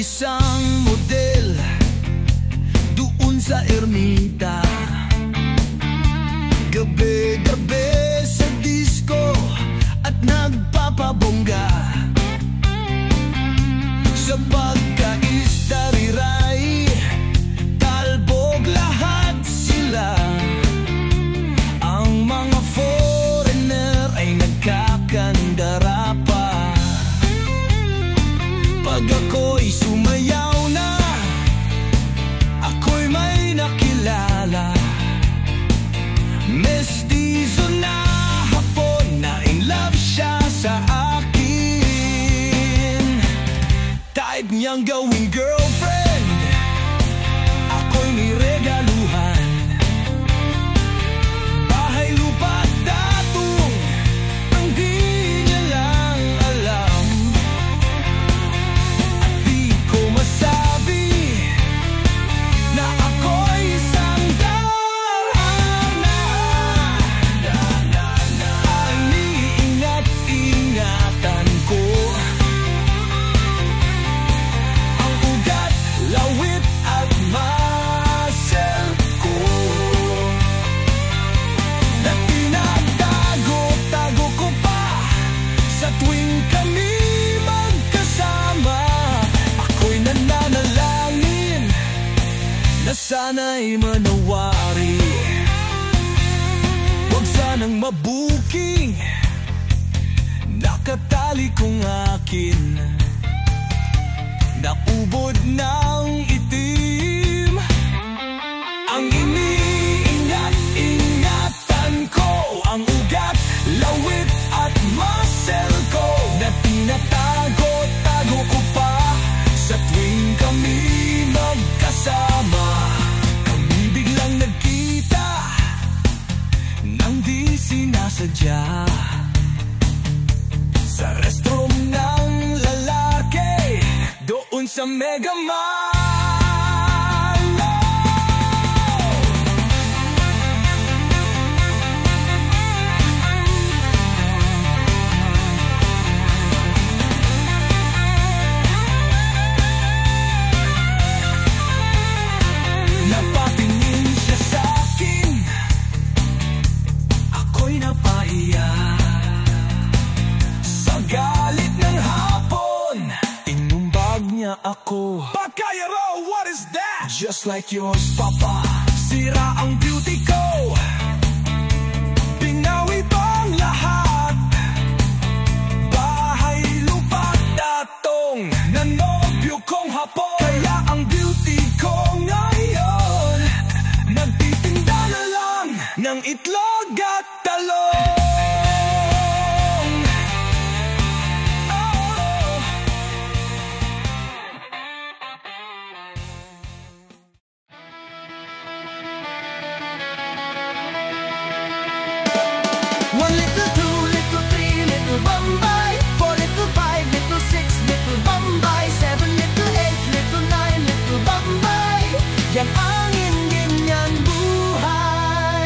isang model doon sa ermita. Gabi-gabi sa disco at nagpapabongga. Sa pagkaista riray, talbog lahat sila. Ang mga foreigner ay nagkakandara pa. Pag ako'y sumayaw na, ako'y may nakilala. Mestizo na Hapon na in love siya sa akin. Type niyang gawing girlfriend, ako'y niregaluhan. Bahay, lupa at datong, ang di niya lang alam. At di ko masabi na ako'y isang dana. Ang iingat-ingatan ko ang ugat, lawit at muscle ko, na tinatago-tago ko pa sa tuwing kami magkasama. Ako'y nananalangin na sana'y manawari. Huwag sanang mabuking, nakatali kong akin, naubod ng itim. Ang iniingat-ingatan ko ang ugat, lawit at muscle ko, na tinatago-tago ko pa sa tuwing kami magkasama. Kami biglang nagkita nang di sinasadya sa restroom ng lalaki doon sa Mega Mall. Napatingin siya sa akin, ako'y napaiyak. Sa galit ng hapon, inumbag niya ako. Bakayaro, what is that? Just like yours, Papa. Sira ang beauty ko, pinawi bang lahat? Bahay, lupa, datong, nanobyo kong hapon. Kaya ang beauty ko ngayon, nagtitinda na lang ng itlog at talong. One little, two little, three little Bombay, four little, five little, six little Bombay, seven little, eight little, nine little Bombay. Yan ang Indian buhay.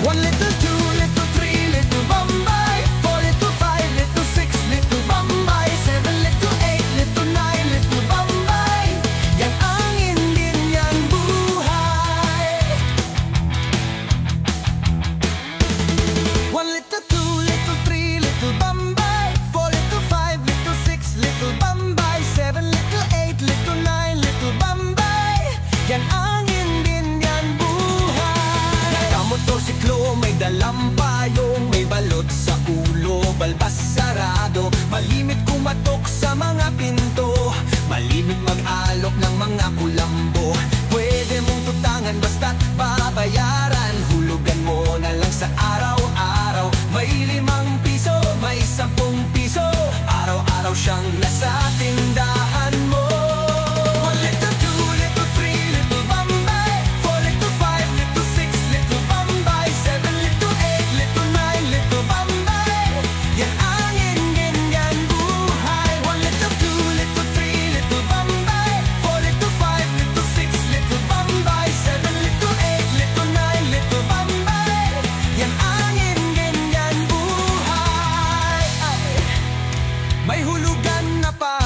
One little, two little, three little Bombay, four little, five little, six little Bombay, seven little, eight little, nine little Bombay. Yan ang Indian buhay. One little, two little, three little Bombay, four little, five little, six little Bombay, seven little, eight little, nine little Bombay. Yan ang Indian buhay. Nakamotorsiklo, may dalang payong, may balot sa ulo, balbas sarado. Malimit kumatok sa mga pinto, malimit mag-alok ng mga kulambo. Pwede mong tutangan basta't babayaran, hulugan mo na lang sa araw-araw. May 5 piso, may 10 piso, araw-araw siyang nasa tindahan mo. One little, two little, three little Bombay, four little, five little, six little Bombay, seven little, eight little, nine little Bombay. Yan ang Indian buhay. One little, two little, three little Bombay, four little, five little, six little Bombay, seven little, eight little, nine little Bombay. Yan ang Indian buhay. May hulugan na pa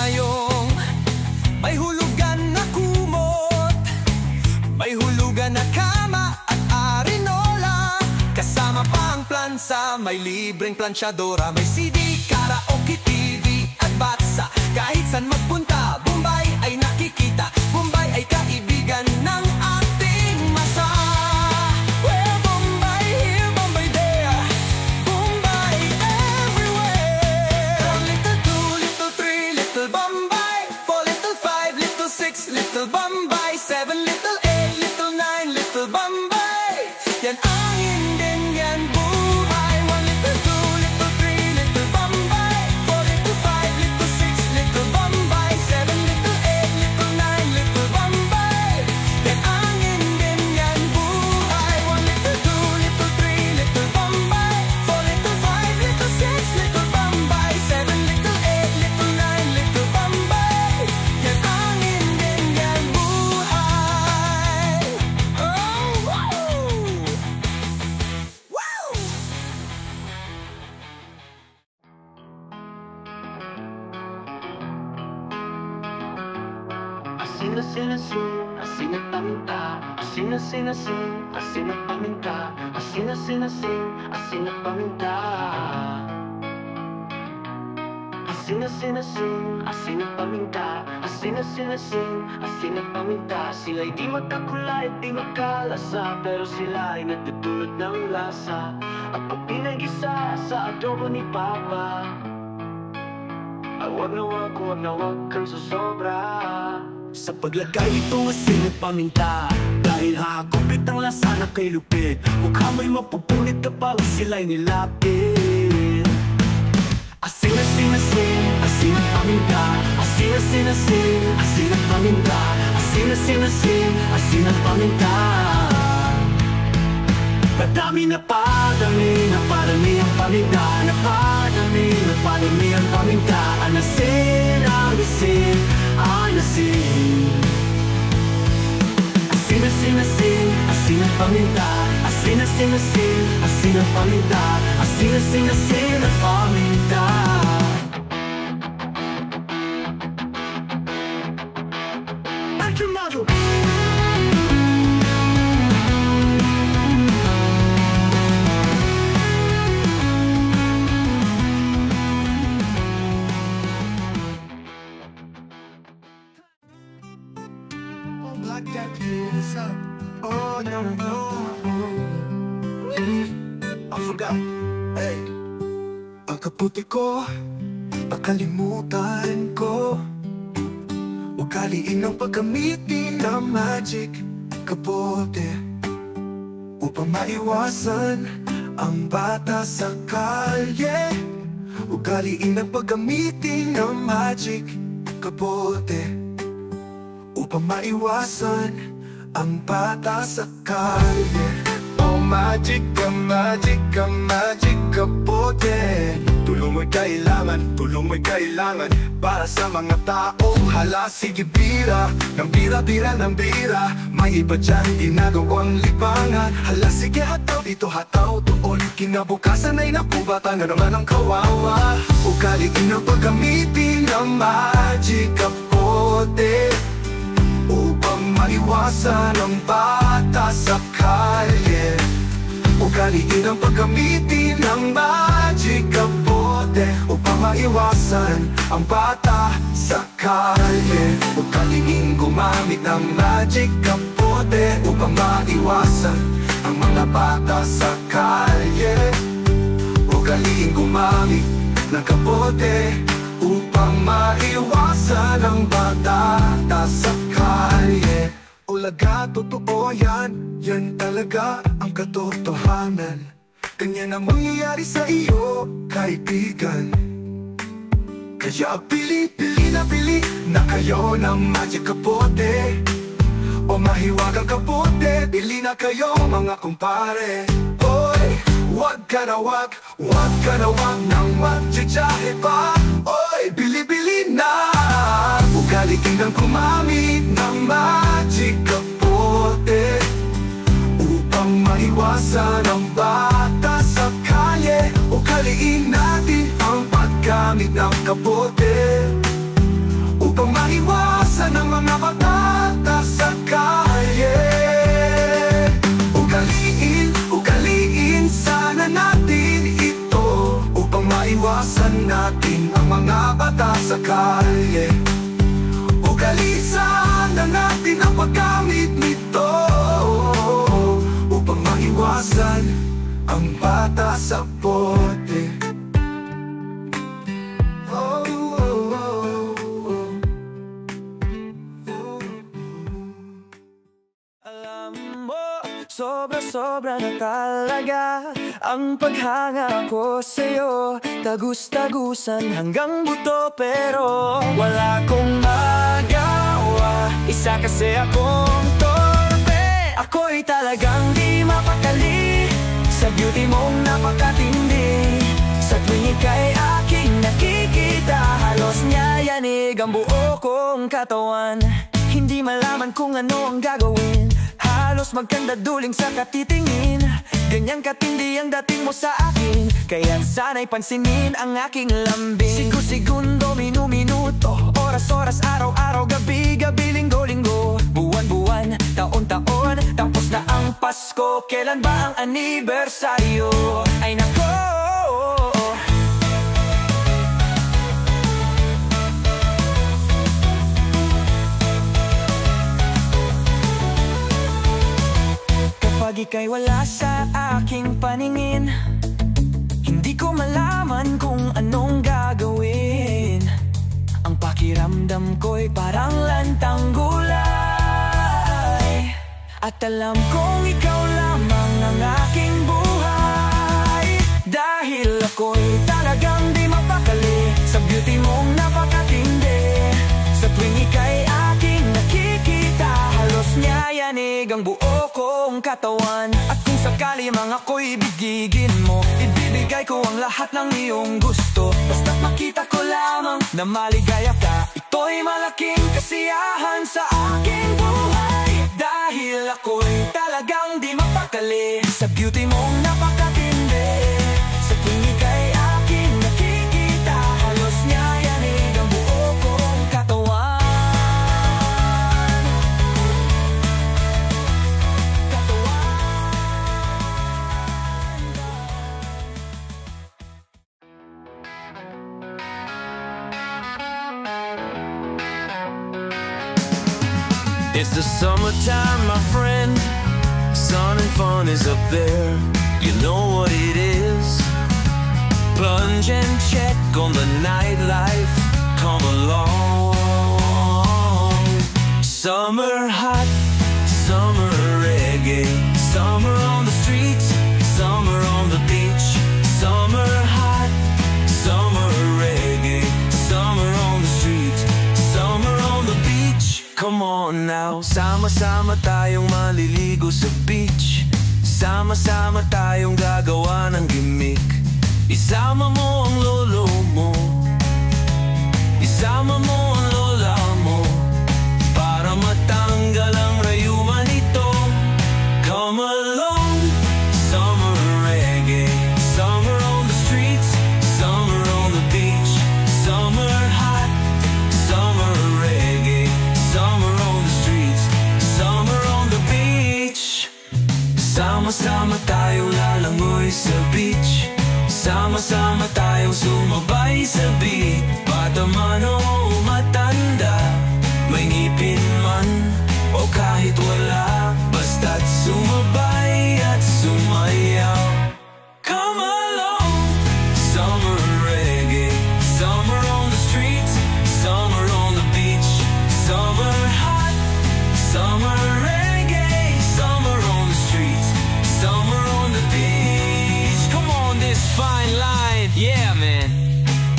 may libreng planchadora, may CD, karaoke, TV at batsa. Kahit saan magpunta, Bombay ay nakikita. Bombay ay kaibigan ng ating masa. Well, Bombay here, Bombay there, Bombay everywhere. Little 2, little 3, little Bombay. 4, little 5, little 6, little Bombay. 7, little 8, little 9, little Bombay. Yan ang Indian buhay. 1, little 2, little 3, little Bombay. 4, little 5, little 6, little Bombay. 7, little 8, little 9, little Bombay. Yan ang Indian buhay. 1, little 2, little 3, little Bombay. 4, little 5, little 6, little Bombay. 7, little 8, little 9, little Bombay. Yan ang Indian buhay. Oh, wow! Wow! Asin na sinasin, asin na paminta. Asin na sinasin, asin na paminta. Asin na sinasin, asin na paminta. Asin na sinasin, asin na paminta. Asin na sinasin, asin na paminta. Sila'y di magkakulay at di magkalasa, pero sila ay nagdudulot ng lasa. At pag pinag-isa sa adobo ni Papa, ay wag na wag kang susobra. Sa paglagay itong asin at paminta, dahil hahagupit ang lasa na kay lupit. Mukha mo'y mapupunit kapag sila'y nilapit. Asin, asin, asin, asin at paminta. Asin, asin, asin, asin at paminta. Asin, asin, asin, asin at paminta. Padami na padami, na padami ang paminta. Na padami ang paminta. Ang asin, ang asin, ang asin. Asin, asin, asin, asin at paminta. Asin, asin, asin, asin at paminta. Asin, asin, asin at paminta. Thank you, Mother. Like that is up. Oh no no no. I forgot. Hey. Ang kaputi ko, pakalimutan ko. Ugaliin ang paggamitin ng magic kapote upang maiwasan ang bata sa kalye. Ugaliin ang paggamitin ng magic kapote upang maiwasan ang bata sa kalye. Oh magic ka, magic ka, magic kapote. Tulong mo'y kailangan para sa mga tao. Hala, sige bira, ng bira, ng bira. May iba dyan ginagawang lipangan. Hala, sige hataw, dito hataw, doon. Kinabukasan ay nakubatan na naman ang kawawa. Ugaliin ang paggamitin ng magic kapote upang maiwasan ang bata sa kalye. Ugaliin ang paggamitin ng magic kapote upang maiwasan ang bata sa kalye. Ugaliin gumamit ng magic kapote upang maiwasan ang mga bata sa kalye. Ugaliin gumamit ng kapote upang maiwasan ang bata sa kalye. Ulaga, totoo yan, yan talaga ang katotohanan. Ganyan ang mangyayari sa iyo, kaibigan. Kaya pili na kayo ng magic kapote o mahiwagang kapote. Pili na kayo mga kumpare. Oy, wag ka na wag nang magjajahe pa. Oy, bili na. Ugaliin ang gumamit ng magic kapote upang maiwasan ang bata sa kalye. Ugaliin natin ang paggamit ng kapote upang maiwasan ang mga bata sa kalye. Ugaliin sana natin ito. bata sa kalye. Ugalisan na natin ang paggamit nito upang maiwasan ang bata sa bote. Alam mo, sobra-sobra na talaga ang paghanga ko sa'yo. Tagus-tagusan hanggang buto, pero wala kong magawa. Isa kasi akong torpe. Ako'y talagang di mapakali sa beauty mong napakatindi. Sa tuwing ika'y aking nakikita, halos nyayanig ang buo kong katawan. Hindi malaman kung ano ang gagawin, halos magkanda duling sa katitingin. Ganyang katindi ang dating mo sa akin, kaya sana'y pansinin ang aking lambing. Sigo-segundo, minu-minuto, oras-oras, araw-araw, gabi-gabi, linggo-linggo, buwan-buwan, taon-taon, tapos na ang Pasko. Kailan ba ang anibersaryo? Ay nako! Kapag ika'y wala sa aking paningin, hindi ko malaman kung anong gagawin. Ang pakiramdam ko'y parang lantang gulay, at alam kong ikaw lamang ang aking buhay. Dahil ako'y talagang di mapakali sa beauty mong napakatindi. Sa tuwing ika'y aking nakikita, halos nyayanig ang buo kong katawan. At kung sakali mang ako'y ibigigin mo, ibibigay ko ang lahat ng iyong gusto. Basta't makita ko lamang na maligaya ka, ito'y malaking kasiyahan sa aking buhay. Dahil ako'y talagang di mapakali sa beauty mong napakatindi. Sa tuwing ika'y aking nakikita, halos nyayanig ang buo kong katawan. It's the summertime, my friend. Sun and fun is up there. You know what it is. Plunge and check on the nightlife. Come along. Summer hot, summer reggae. Summer on the streets, summer on the beach. Summer hot, summer reggae. Summer on the streets, summer on the beach. Come on now, sama-sama tayong maliligo sa beach. Sama-sama tayong gagawa ng gimmick. Isama mo ang lolo mo, isama mo ang lola mo, para matanggal ang rayuman nito. Come along, summer reggae. Summer on the streets, summer on the beach. Summer hot, summer reggae. Summer on the streets, summer on the beach. Sama-sama tayong lalangoy sa beach. Sama-sama tayong sumabay sa beat. Bata man o matanda, may ngipin man o kahit wala, basta't sumabay at sumayaw. Come along, summer reggae. Summer on the streets, summer on the beach. Summer hot, summer reggae. Summer on the streets, summer on the beach. Come on, this fine line, yeah man.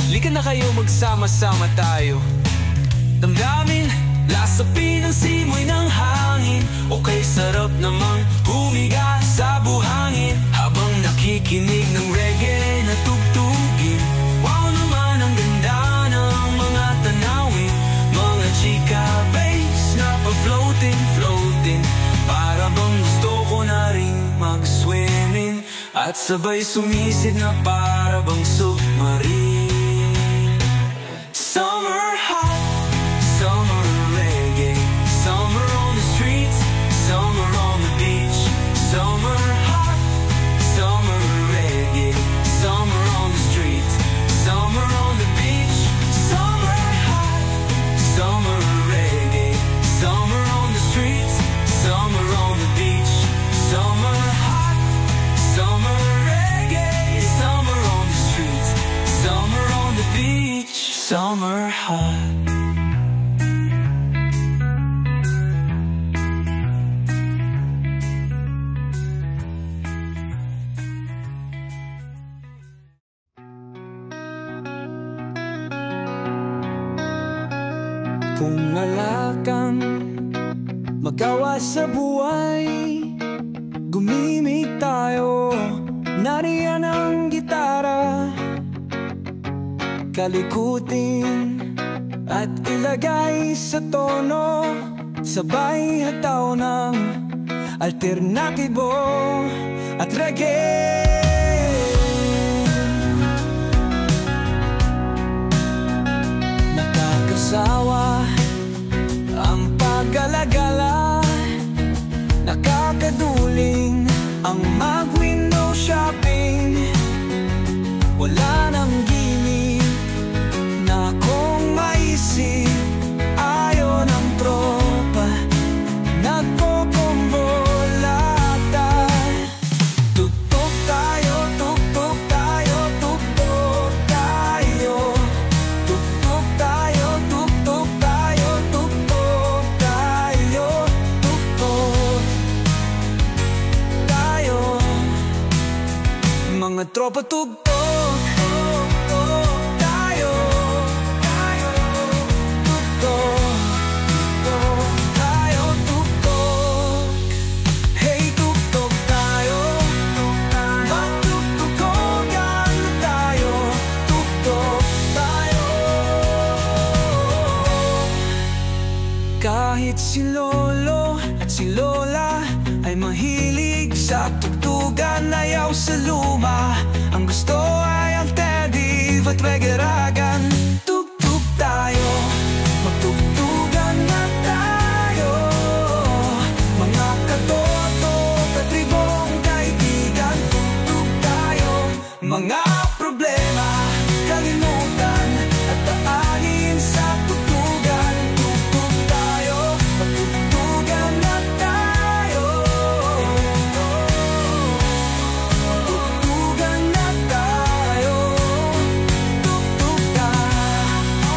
Lika na kayo, magsama-sama tayo. Damdamin, lasapin ang simoy ng hangin. Okay, sarap namang humiga sa buhangin habang nakikinig ng reggae na tugtugin. Wow naman, ang ganda ng mga tanawin. Mga chika bass na pa-floating, floating. Para bang gusto ko na ring mag-swimming at sabay sumisid na para bang submarine. Summer hot, summer reggae. Summer on the streets, summer on the beach. Summer hot, summer reggae. Summer on the streets, summer on the beach. Summer Kung wala kang magawa sa buhay, gumimik tayo, nariyan ang gitara. Kalikutin at ilagay sa tono, sabay hataw ng alternatibo at reggae. Nakakasawa ang pag-alagala, nakakaduling ang mag-window shopping. Wala nang gimmick na kung maisip, ayaw ng tropa, nagkokombolata. Tuktok tayo, tuktok tayo, tuktok tayo. Tuktok tayo, tuktok tayo, tuktok tayo. Tuktok tayo, mga tropa, tuktok. Kahit si Lolo at si Lola ay mahilig sa tugtugan, ayaw sa luma. Ang gusto ay ang teddy at reggae-ragan. Tugtog tayo, magtugtugan na tayo. Mga katoto at tribong kaibigan, tugtog tayo. Mga problema, kalimutan at taanin sa tugtugan. Tugtog tayo, magtugtugan na tayo. Tugtugan na tayo. Tugtog tayo.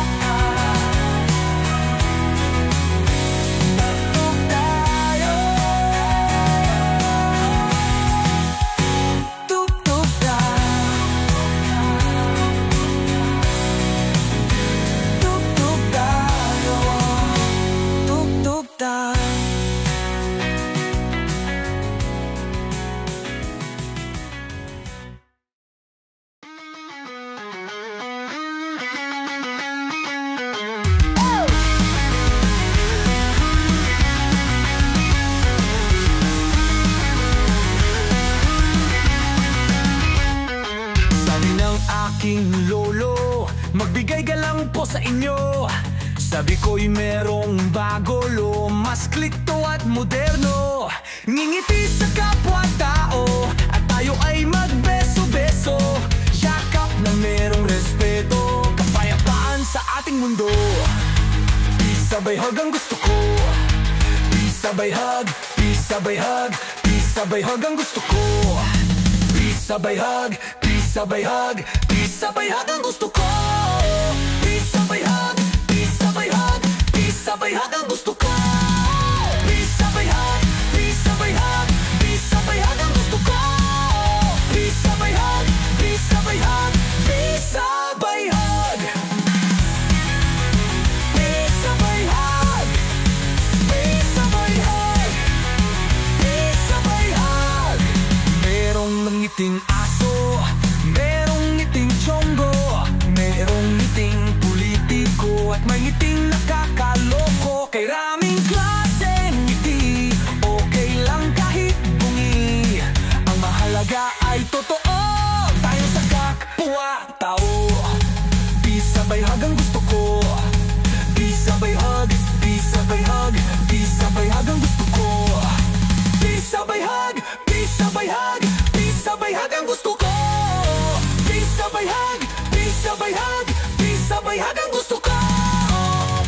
Tugtog tayo. Tugtog tayo. Tugtog tayo. Tugtog tayo. Sabi ng aking lolo, magbigay ka lang po sa inyo. Sabi ko'y merong bago, lo, mas klikto at moderno. Ngingiti sa kapwa-tao at tayo ay magbeso-beso. Yakap na merong respeto, kapayapaan sa ating mundo. Peace sabay hug ang gusto ko. Peace sabay hug, peace sabay hug, peace sabay hug ang gusto ko. Peace sabay hug, peace sabay hug, peace sabay hug ang gusto ko. Peace sabay hug, peace sabay hug, peace sabay hug ang gusto ko. Peace sabay hug, peace sabay hug, peace sabay hug ang gusto ko. Peace sabay hug, peace sabay hug, peace sabay hug. Peace sabay hug, peace sabay hug, peace sabay hug. Merong nangiting aso, merong ngiting tiyonggo, merong ngiting politiko, at may ngiting nakakaloko. Kay raming klaseng ngiti, okay lang kahit bungi. Ang mahalaga ay totoo, tayo sa kapwa-tao. Peace sabay hug ang gusto ko. Peace sabay hug, peace sabay hug, peace sabay hug ang gusto ko. Peace sabay hug, peace sabay hug, peace sabay hug ang gusto ko. Peace sabay hug, peace sabay hug, peace sabay hug ang gusto ko.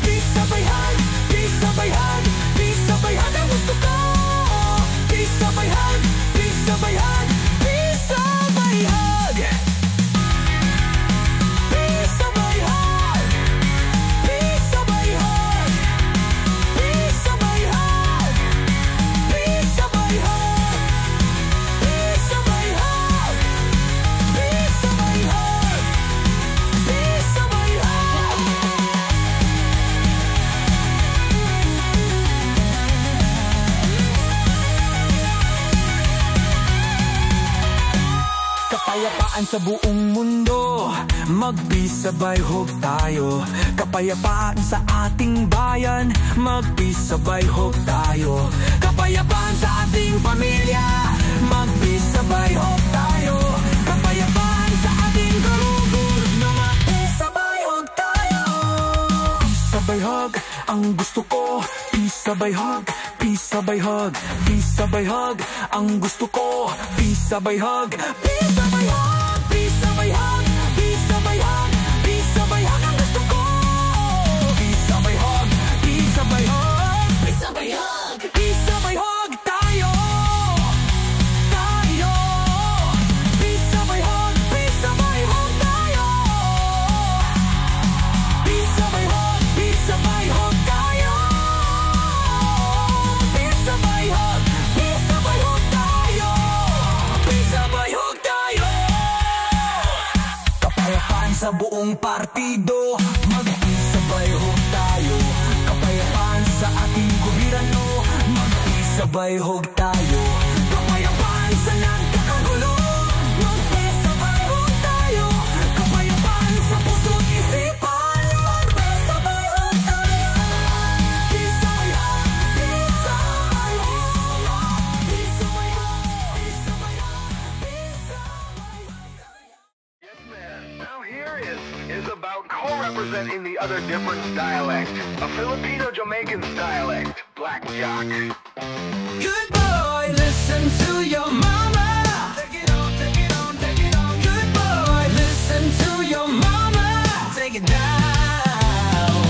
Peace sabay hug, peace sabay hug, peace sabay hug ang gusto ko. Peace sabay hug, peace sabay hug, peace sabay hug. Peace sabay hug, peace sabay hug, peace sabay hug, peace sabay hug, peace sabay hug, peace sabay hug, peace sabay hug. Kapayapaan sa buong mundo, mag-peace sabay hug tayo. Kapayapaan sa ating bayan, mag-peace sabay hug tayo. Kapayapaan sa ating pamilya, mag-peace sabay hug tayo. Kapayapaan sa ating karugod, na mag-peace sabay hug tayo. Peace sabay hug, ang gusto ko. Peace sabay hug, peace sabay hug, peace sabay hug, ang gusto ko. Peace sabay hug, peace sabay hug, peace sabay hug, peace sabay hug, peace sabay hug, ang gusto ko. Peace sabay hug, peace sabay hug, peace sabay hug, peace sabay hug tayo. Tayo. Peace sabay hug, peace sabay hug tayo. Peace sabay hug, peace sabay hug tayo. Peace sabay hug, peace sabay hug tayo. Peace sabay hug tayo. Kapayapaan sa buong partido, mag-peace sabay hug tayo. Kapayapaan sa ating gobyerno, mag-peace sabay hug tayo. Kapayapaan sa nagkakagulo, mag-peace sabay hug tayo. Kapayapaan sa puso't isipan, mag-peace sabay hug tayo. Peace sabay hug, peace sabay hug, peace sabay hug, peace sabay hug, peace sabay hug. Yes, man. Now here is about co-representing the other different dialect. A Filipino-Jamaican dialect, Black Jock. Good boy, listen to your mama. Take it on, take it on, take it on. Good boy, listen to your mama. Take it down.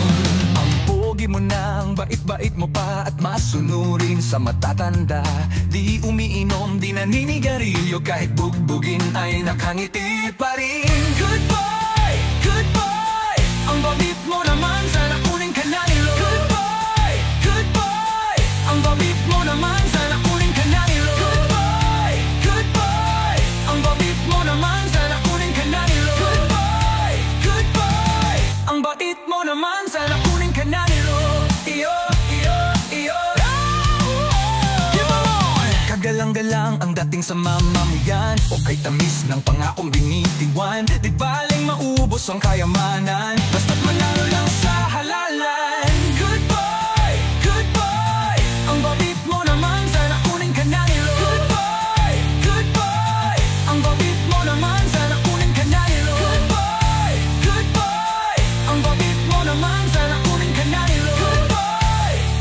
Ang pogi mo na, ang bait-bait mo pa, at masunurin sa matatanda. Di umiinom, di naninigarilyo, kahit bugbugin ay nakangiti pa rin. Good boy, good boy, ang babit mo naman, sana kunin ka na nilo. Good boy, good boy, ang babit mo naman, sana kunin ka na nilo. Good boy, good boy, ang babit mo naman, sana kunin ka na nilo. Good boy, good boy, ang batit mo naman, sana kunin ka na nilo. Iyo, iyo, iyo. Kagalang-galang ang dating sa mamamayan, o kay tamis ng pangakong binitiwan. Di baling maubos ang kayamanan, basta't manalo lang sa halalan. Good boy, ang babit mo naman, sana kunin ka na nilo. Good boy, ang babit mo naman, sana kunin ka na nilo. Good boy, ang babit mo naman, sana kunin ka na nilo.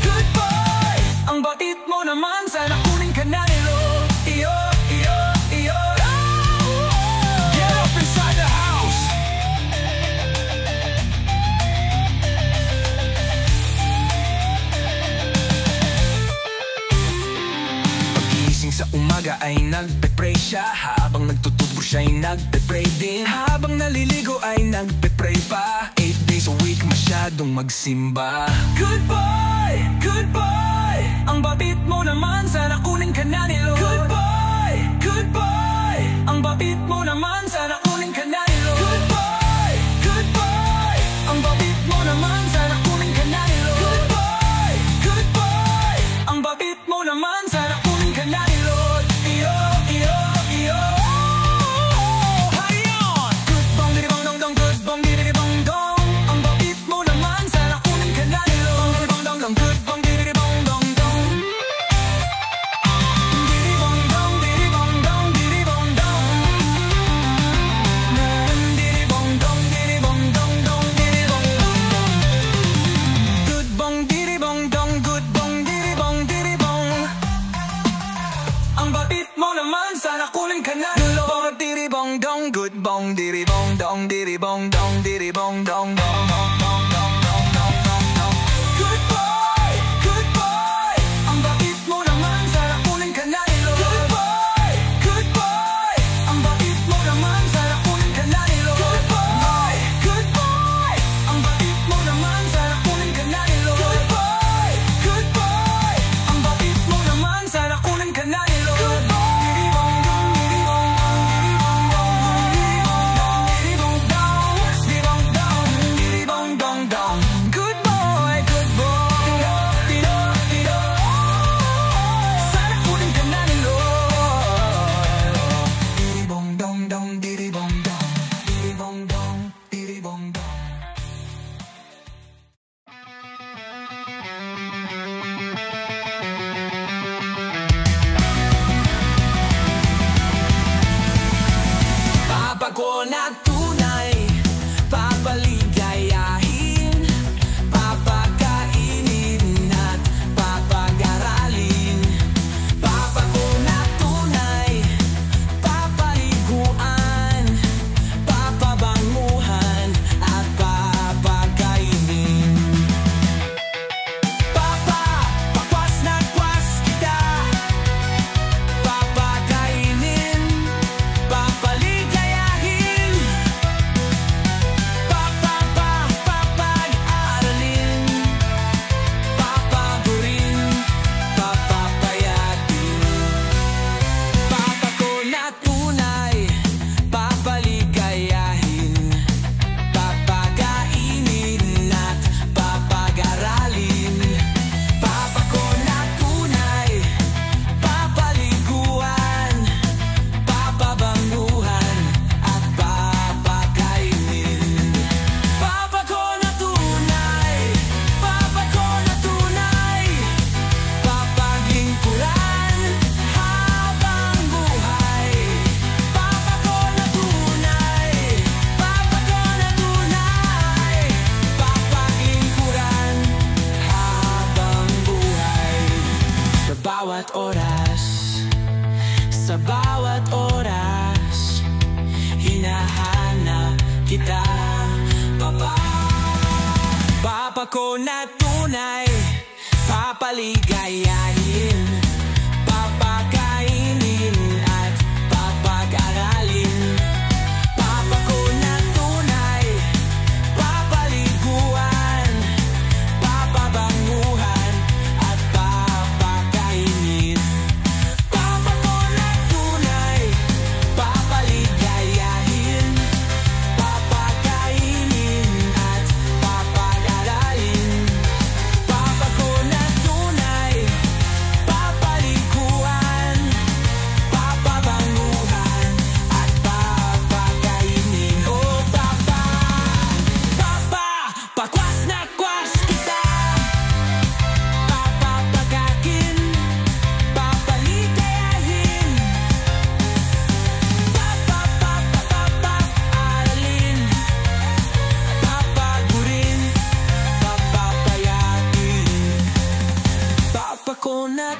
Good boy, ang batit mo naman, sana kunin ka na nilo. Iyo, iyo, iyo. Get up inside the house. Pagising sa umaga ay nagpe-pray siya, habang nagtutubos siya'y nagpe-pray din. Habang naliligo ay nagpe-pray pa, 8 days a week masyadong magsimba. Good boy, ang babit mo naman, sana kunin ka na nilo. Good boy, ang babit mo naman, sana kunin ka na nilo. Good boy, ang babit mo naman, sana kunin ka na nilo. Good boy, ang babit mo naman, sana kunin ka na nilo. Iyo, iyo, iyo. Hayon! Good bong didi bong dong dong, good bong didi bong dong. Ang babit mo naman, sana kunin ka na nilo. bawat oras, sa bawat oras, hinahanap kita, Papa. Papa ko na tunay, papaligayahin, papakainin at papag-aralin. Papa ko na tunay, papaliguan, papabanguhan at papakainin. Papa ko na tunay, papaligayahin, papakainin at papag-aralin. Papa ko na tunay, papaliguan, papabanguhan at papakainin. Oh Papa, Papa, pakwas na kwas kita, papapagakin, papaligayahin, aralin, papagurin, papapayakin. Papa ko na